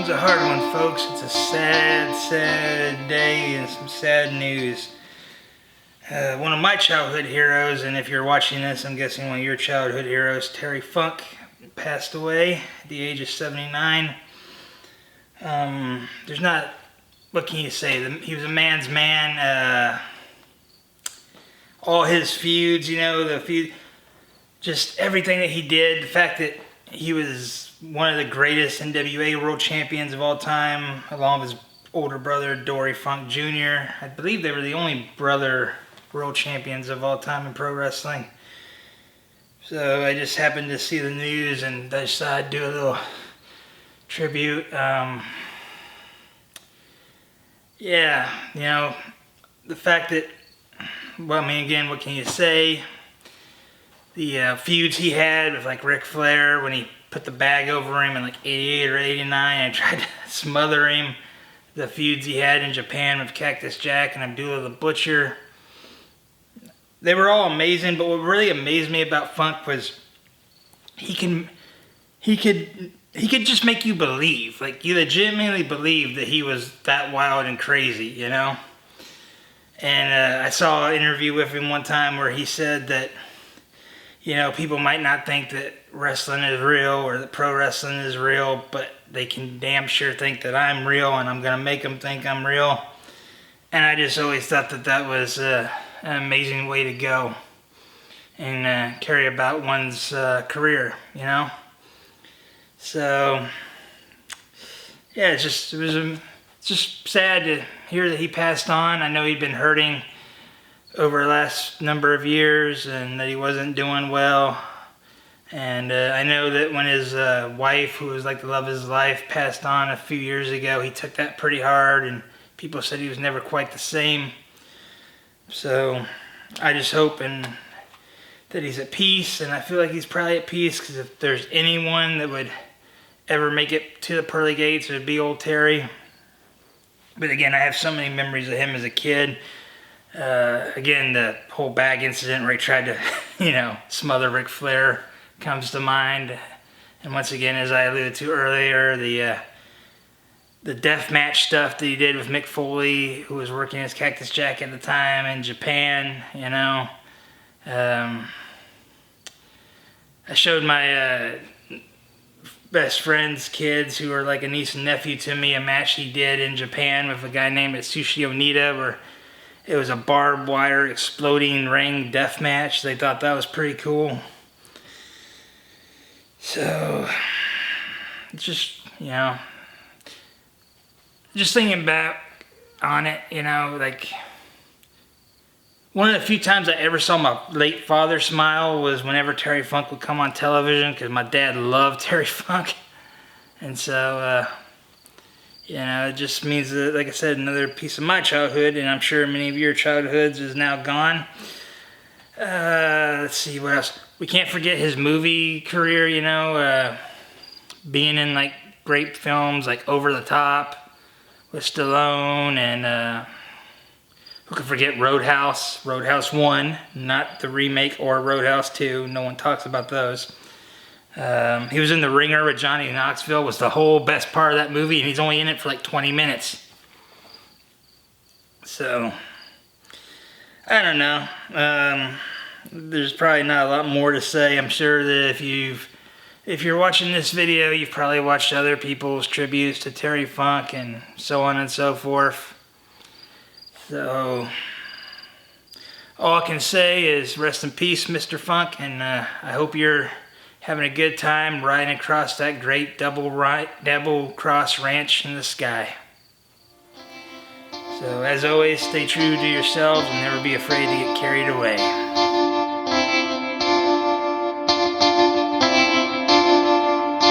one's a hard one, folks. It's a sad, sad day and some sad news. One of my childhood heroes, and if you're watching this, I'm guessing one of your childhood heroes, Terry Funk, passed away at the age of 79. There's not, what can you say? He was a man's man. All his feuds, just everything that he did. The fact that he was one of the greatest NWA world champions of all time, along with his older brother, Dory Funk Jr. I believe they were the only brother world champions of all time in pro wrestling. So I just happened to see the news and I decided to do a little tribute. The fact that, again, what can you say? The feuds he had with Ric Flair when he put the bag over him in 88 or 89 and tried to smother him. The feuds he had in Japan with Cactus Jack and Abdullah the Butcher. They were all amazing, but what really amazed me about Funk was he could just make you believe. You legitimately believed that he was that wild and crazy, And I saw an interview with him one time where he said that people might not think that wrestling is real or that pro wrestling is real, but they can damn sure think that I'm real and I'm going to make them think I'm real. And I just always thought that was an amazing way to go and carry about one's career, So, yeah, it's just sad to hear that he passed on. I know he'd been hurting over the last number of years and that he wasn't doing well. And I know that when his wife, who was the love of his life, passed on a few years ago, he took that pretty hard and people said he was never quite the same. So I just hope that he's at peace, and I feel like he's probably at peace, because if there's anyone that would ever make it to the pearly gates, it would be old Terry. But again, I have so many memories of him as a kid. Again, the whole bag incident where he tried to, smother Ric Flair comes to mind. And once again, as I alluded to earlier, the death match stuff that he did with Mick Foley, who was working as Cactus Jack at the time in Japan, I showed my best friend's kids, who are like a niece and nephew to me, a match he did in Japan with a guy named Atsushi Onita, where it was a barbed wire exploding ring death match. They thought that was pretty cool. So, just thinking back on it, one of the few times I ever saw my late father smile was whenever Terry Funk would come on television, because my dad loved Terry Funk. And so, it just means that, like I said, another piece of my childhood, and I'm sure many of your childhoods, is now gone. Let's see, what else? We can't forget his movie career, being in great films like Over the Top with Stallone, and who could forget Roadhouse 1, not the remake, or Roadhouse 2. No one talks about those. He was in The Ringer with Johnny Knoxville, was the whole best part of that movie, and he's only in it for 20 minutes. So, I don't know. There's probably not a lot more to say. I'm sure that if you're watching this video, you've probably watched other people's tributes to Terry Funk and so on and so forth. So, all I can say is rest in peace, Mr. Funk, and I hope you're having a good time riding across that great double cross ranch in the sky. So, as always, stay true to yourselves and never be afraid to get carried away.